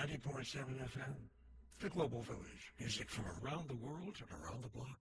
90.7 FM, the Global Village. Music from around the world and around the block.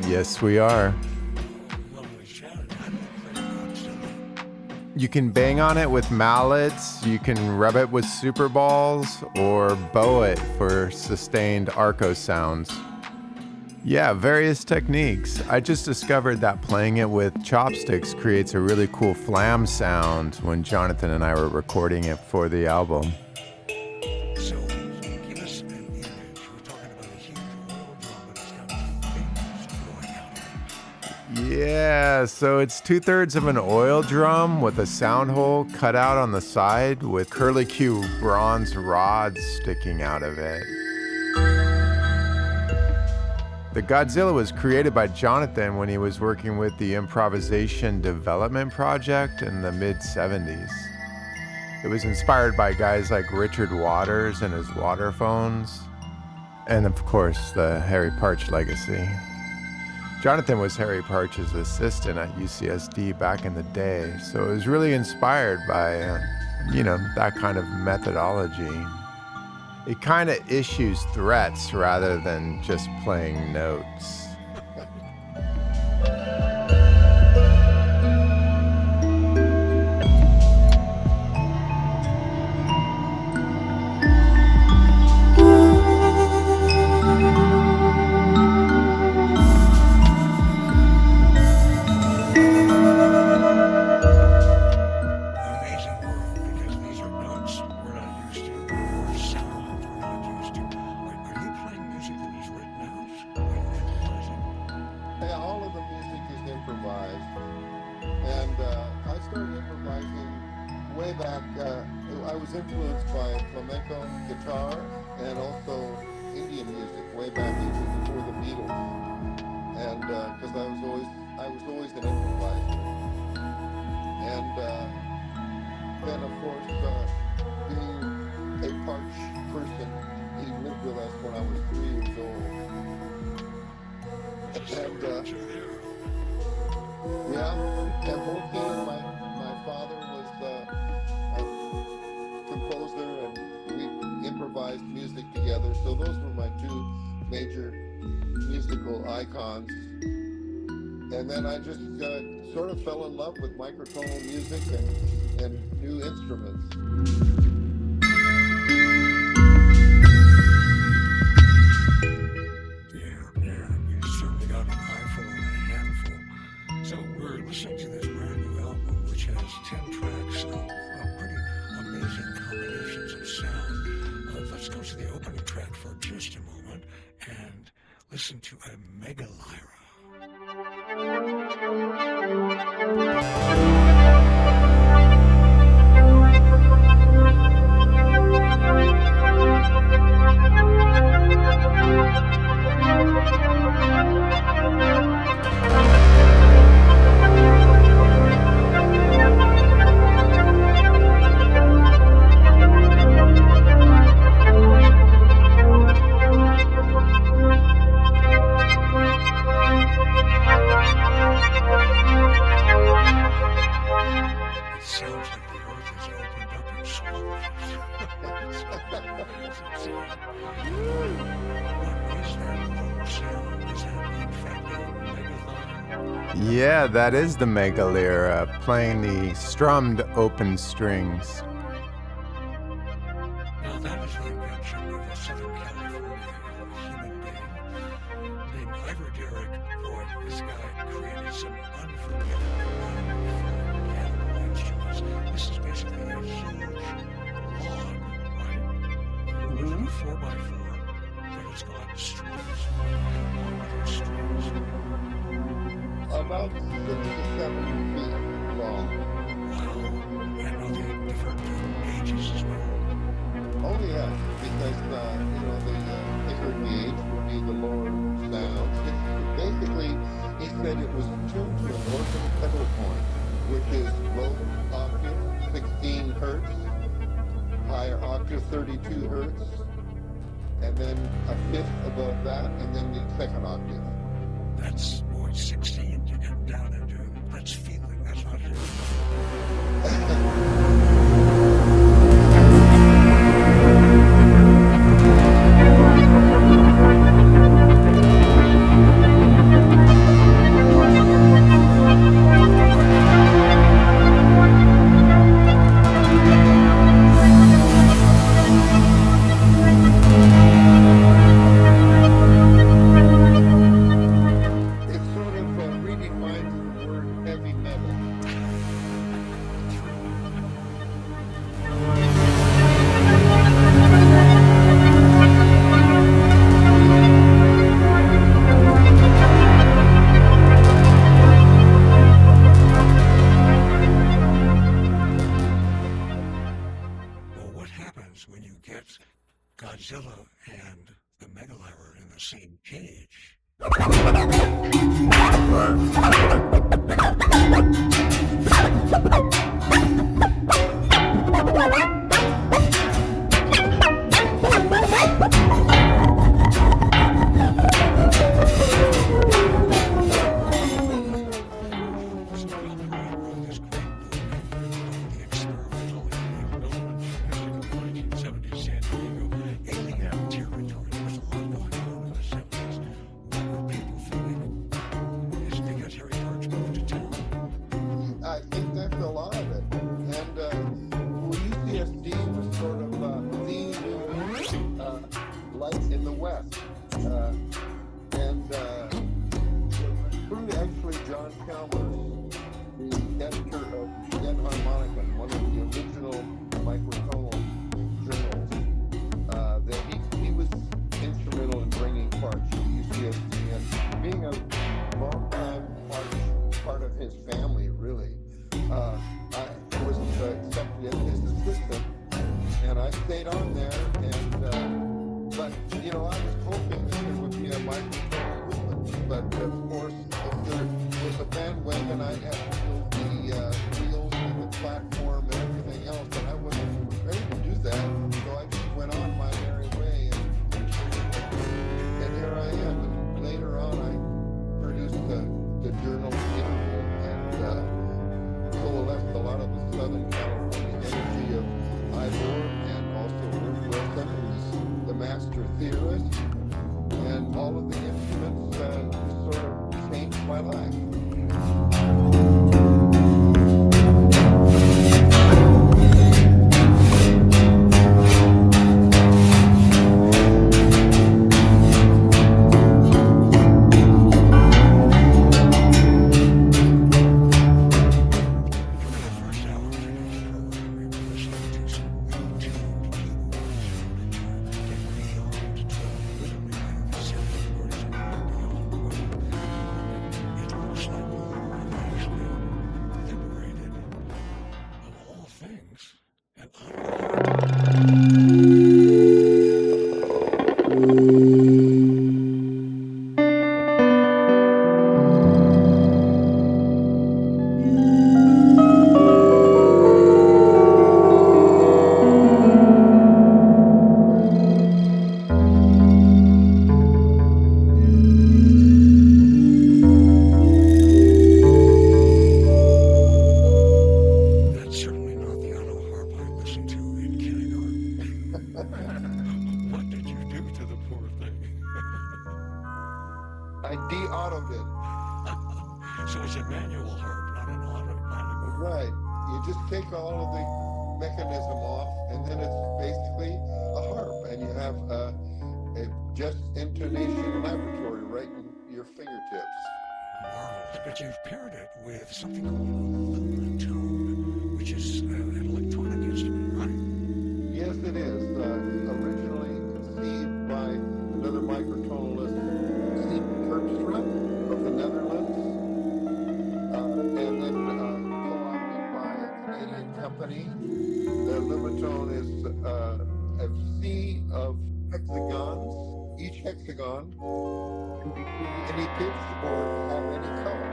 Yes, we are. You can bang on it with mallets, you can rub it with super balls, or bow it for sustained arco sounds. Yeah, various techniques. I just discovered that playing it with chopsticks creates a really cool flam sound when Jonathan and I were recording it for the album. So, give us an image. We're talking about a huge oil drum, but it's got things growing out of it. Yeah, so it's 2/3 of an oil drum with a sound hole cut out on the side with curlicue bronze rods sticking out of it. The Godzilla was created by Jonathan when he was working with the Improvisation development project in the mid-70s. It was inspired by guys like Richard Waters and his waterphones, and of course the Harry Parch legacy. Jonathan was Harry Parch's assistant at UCSD back in the day, so it was really inspired by, that kind of methodology. It kind of issues threats rather than just playing notes. I was influenced by flamenco guitar and also Indian music way back even before the Beatles, and because I was always an improviser, and then of course being a Parch person, he lived with us when I was 3 years old, and both he and my father was composer, and we improvised music together. So those were my two major musical icons. And then I just sort of fell in love with microtonal music and new instruments. Yeah, you certainly got an eyeful and a handful. So we're listening to this brand new album, which has 10 tracks of pretty amazing combinations of sound. Let's go to the opening track for just a moment, and listen to a Megalyron. It sounds like the earth has opened up and swallowed us. What is that low sound? Is that in fact a Megalyron? Yeah, that is the Megalyron, playing the strummed open strings. Now that is the invention of a Southern California human being named Ivor Derrick. Boy, this guy created some unforgettable cannibal instruments. This is basically a huge log, right? With a 4x4, but it's got strings. How long are those strings? About 6 to 7 feet long. Wow. And are they different gauges as well? Oh yes, because the thicker gauge would be the lower sounds. Basically, he said it was tuned to an organ pedal point, which is low octave 16 hertz, higher octave 32 hertz, and then a fifth above that, and then the second octave. That's, boy, 16 to get down into, that's feeling, that's not hearing. It sort of redefines the word heavy metal. Well, what happens when you get Godzilla and the Megalyron in the same cage? I think that's a lot of it. And UCSD was sort of the new light in the West. Through actually John Chalmers, the editor of Dead Harmonica, one of the original microtonal journals, that he was instrumental in bringing parts to UCSD and being a long-time part of his family, really. I was accepted as his assistant, and I stayed on there. But I was hoping that there would be a microphone movement. But of course, if there was a bandwagon, I'd have to build the wheels and the platform and everything else, and I wasn't prepared That's certainly not the autoharp I listened to in kindergarten. What did you do to the poor thing? I de-autoed it. So it's a manual harp, not an automatic. Right. You just take all of the mechanism off, and then it's basically a harp, and you have a just intonation laboratory right in your fingertips. Marvelous. But you've paired it with something called a liberated, which is an electronic instrument, right? Yes, it is. Originally conceived by another microtonalist, Stephen Kerkstrom of the Netherlands, and then co-opted by a Canadian company. The Libatone is a sea of hexagons. Each hexagon can be any pitch or have any color.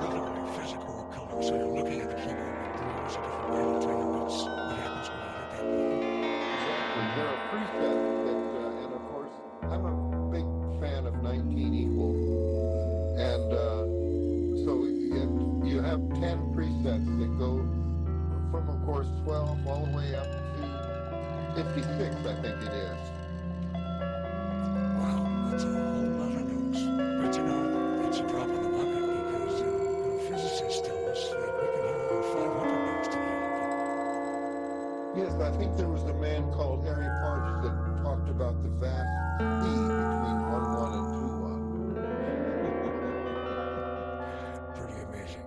Literally physical color. So you're looking at the keyboard and it glows a different way to tell you what happens when you hit that button. Exactly. There are presets that, and of course, I'm a big fan of 19 equal. And so you have 10 presets that go from, of course, 12 all the way up to 56, I think it is. Wow, that's a whole lot of notes. But it's a drop in the bucket because physicists tell us that we can hear over 500 notes together. Yes, I think there was a man called Harry Parch that talked about the vast sea between 1-1 and 2-1. Pretty amazing.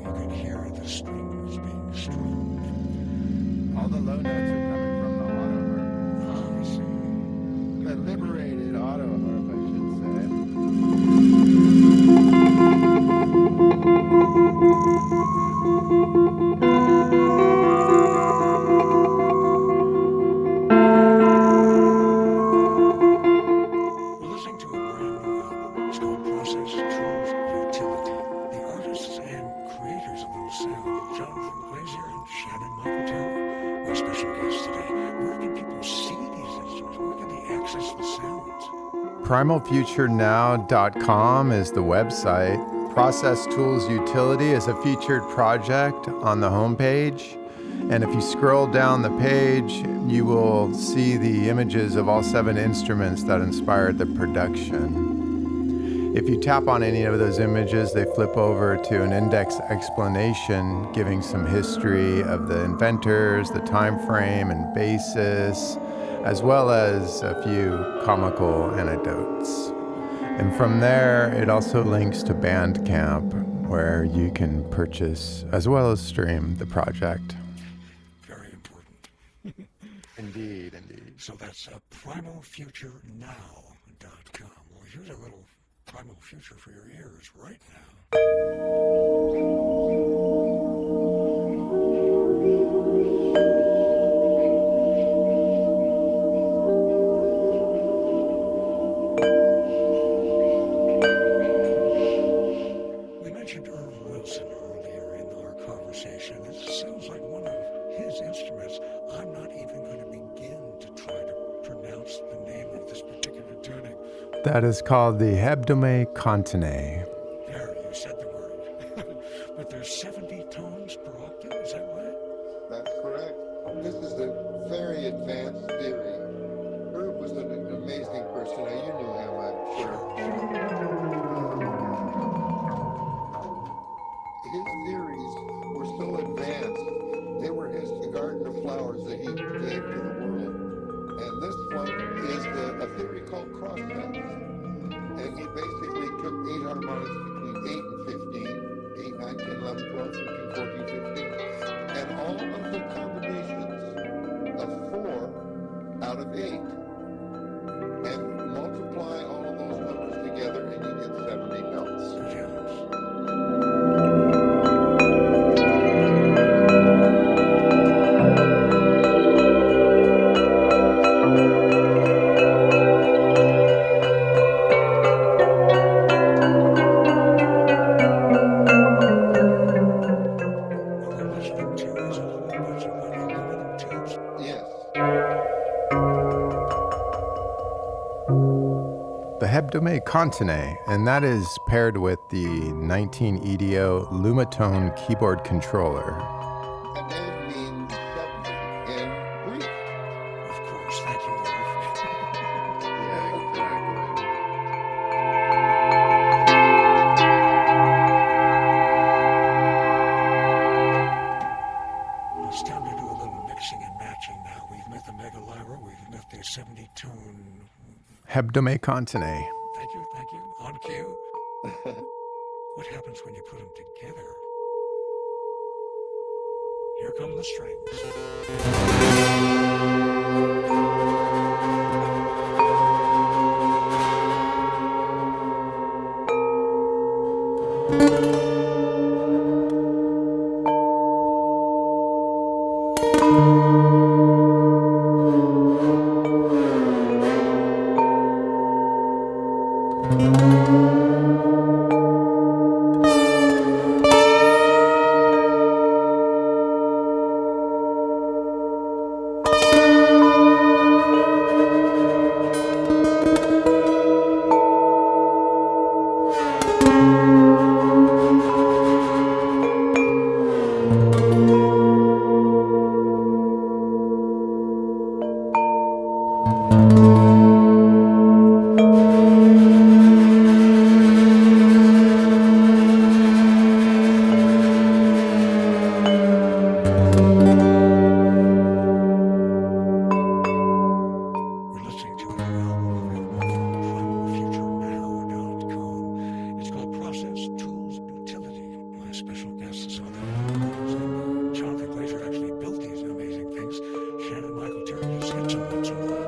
You can hear the strings being strummed. All the low notes are coming from the autoharp. Ah, I see. The liberated autoharp, I should say. We're listening to a brand new album. It's called Process Tools Utility. The artists and creators of those sounds, Jonathan Glasier and Shannon my special guests today. Where can people see these instruments? Where can they access the sounds? PrimalFutureNow.com is the website. Process Tools Utility is a featured project on the homepage. And if you scroll down the page, you will see the images of all 7 instruments that inspired the production. If you tap on any of those images, they flip over to an index explanation giving some history of the inventors, the time frame and basis, as well as a few comical anecdotes. And from there, it also links to Bandcamp, where you can purchase as well as stream the project. Very important. Indeed. So that's primalfuturenow.com. Well, here's a little primal future for your ears right now. We mentioned Irv Wilson earlier in our conversation. It sounds like one of his instruments. I'm not even going to begin to try to pronounce the name of this particular tuning. That is called the Hebda continue. There, you said the word. But there's 70 tones per octave, is that right? That's correct. This is a very advanced theory. Herb was an amazing person. Now, you knew him, I'm sure. His theories were so advanced, they were the garden of flowers that he gave to the world. And this one is a theory called crosscuts. And he basically took 8 harmonics between 8 and 15, 8, 9, 10, 11, 12, 13, 14, 15, and all of the combinations out of 8. And multiply all of those numbers together and you get 70 notes. Yes. The Hebda continue, and that is paired with the 19 EDO Lumatone keyboard controller. That name means 70 in Greek. Of course, thank you, Wolf. Yeah, exactly. It's time to do a little mixing and matching now. We've met the Megalyron, we've met the 70-tone. Hebda continue. Thank you. On cue. What happens when you put them together? Here come the strings. Jonathan Glasier actually built these amazing things. Shannon, Michael, Terry, you sketch them once in a while.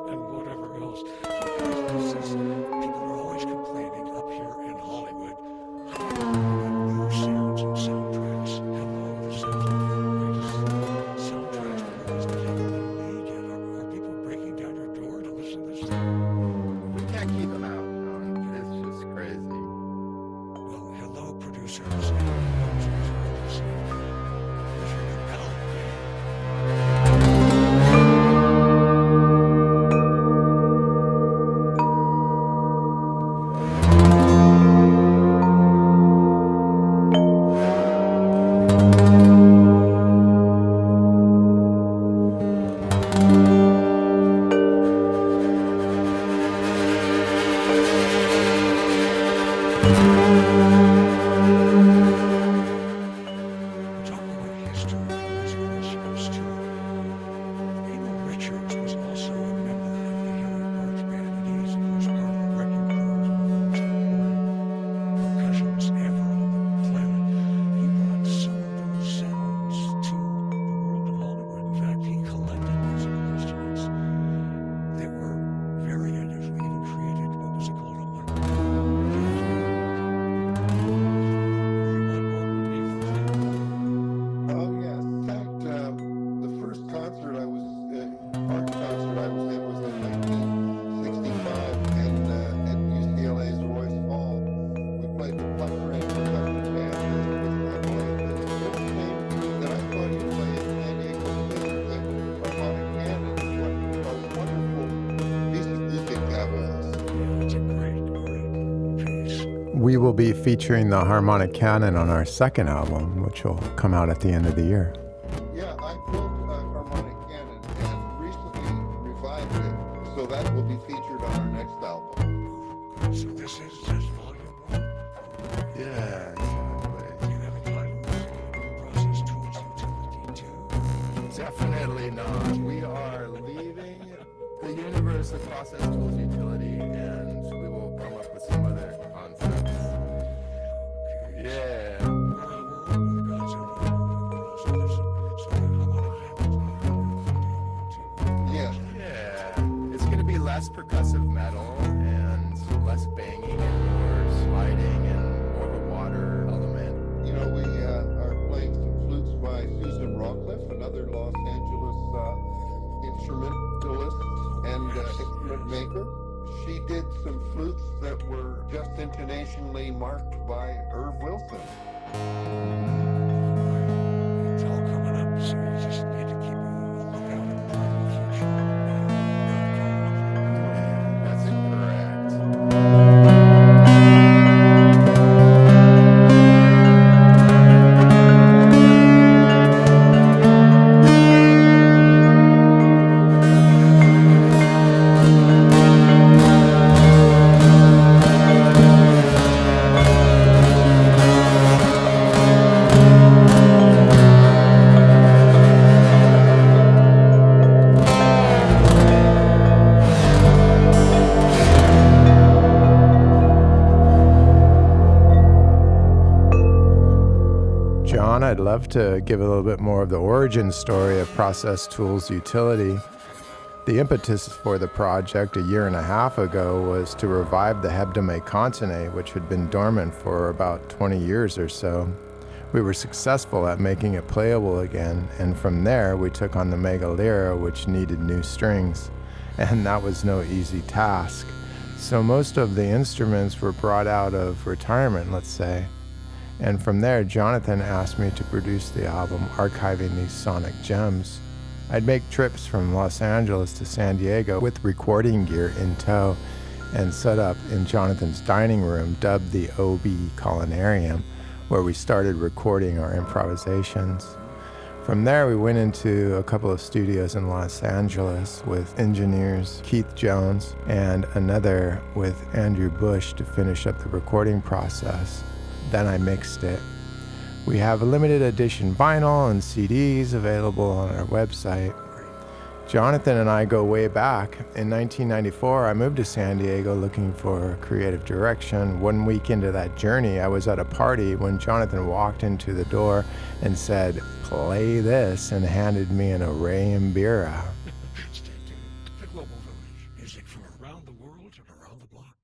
And whatever else. So guys, people are always complaining up here in Hollywood. New sounds and soundtracks. Hello, the sounds of the greatest soundtracks for movies that haven't been made yet. Are people breaking down your door to listen to this stuff? We can't keep them out. It's just crazy. Well, hello, producers and composers. Here's your new album. Talking about history, music listeners too. Abel Richards was also a member of the Healing Arts Band, and he's of course part of the wrecking crew of the most important percussionists ever on the planet. He brought some of those sounds to the world of Hollywood. In fact, he collected musical instruments that were very unusual. He even created, what was it called, a microphone. Oh, yes. In fact, the first concert I was in, art concert I was in was in 1965 at UCLA's Royce Hall. We played the Plucker and percussion band with Emily. And it was interesting that I saw you play in San Diego with the harmonic cannon. What a wonderful piece of music that was. It's a great piece. We will be featuring the harmonic cannon on our second album, which will come out at the end of the year. Yeah, I built a harmonic cannon and recently revived it, so that will be featured on our next album. So this is just volume 1. Yeah, Do you have a title? Process Tools Utility 2. Definitely not. We are leaving the universe of process tools utility, and we will come up with some other concepts. Yeah. We're in a world with Godzilla and overall, so there's some harmonic less percussive metal and less banging and more sliding and more of a water element. You know, we are playing some flutes by Susan Rawcliffe, another Los Angeles instrumentalist and instrument maker. She did some flutes that were just intonationally marked by Irv Wilson. It's all coming up, so you just need to keep a lookout in the future. That's incorrect. John, I'd love to give a little bit more of the origin story of Process Tools Utility. The impetus for the project a year and a half ago was to revive the Hebda me contine, which had been dormant for about 20 years or so. We were successful at making it playable again, and from there we took on the Megalyron, which needed new strings, and that was no easy task. So most of the instruments were brought out of retirement, let's say. And from there, Jonathan asked me to produce the album, archiving these sonic gems. I'd make trips from Los Angeles to San Diego with recording gear in tow and set up in Jonathan's dining room, dubbed the OB Culinarium, where we started recording our improvisations. From there, we went into a couple of studios in Los Angeles with engineers Keith Jones and another with Andrew Bush to finish up the recording process. Then I mixed it. We have a limited edition vinyl and CDs available on our website. Jonathan and I go way back. In 1994, I moved to San Diego looking for creative direction. 1 week into that journey, I was at a party when Jonathan walked into the door and said, "Play this," and handed me an Array Mbira. Stay tuned. The Global Village. Music from around the world and around the block.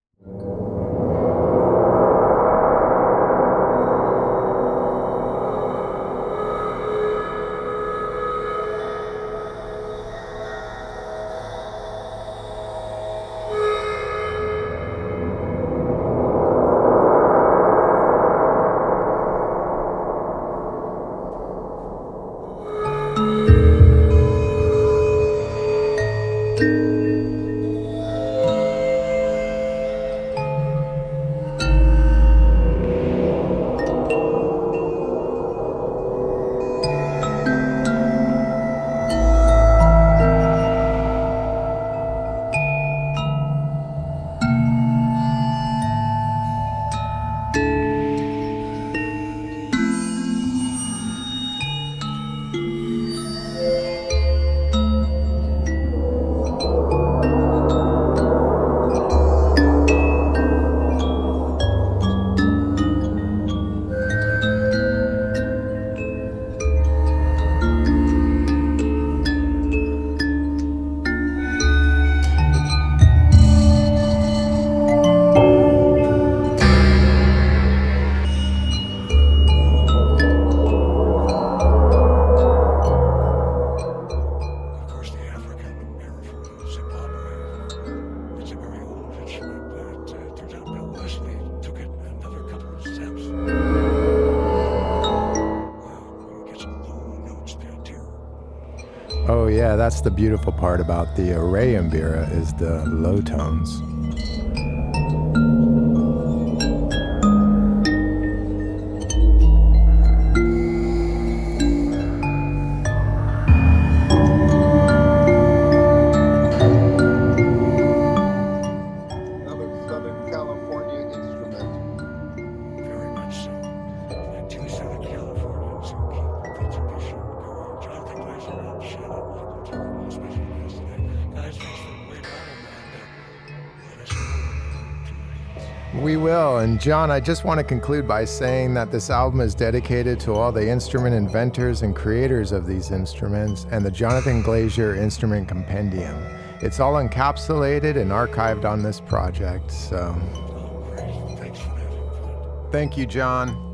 Oh yeah, that's the beautiful part about the Array Mbira is the low tones. Another Southern California instrument. Very much so. And two Southern Californians who keep the tradition going. Jonathan Glasier and Shannon, our special guests today. Guys, thanks for a great album, and let us know when you We will, and John, I just want to conclude by saying that this album is dedicated to all the instrument inventors and creators of these instruments and the Jonathan Glasier Instrument Compendium. It's all encapsulated and archived on this project, so Oh, great. Thanks for that input. thank you, John.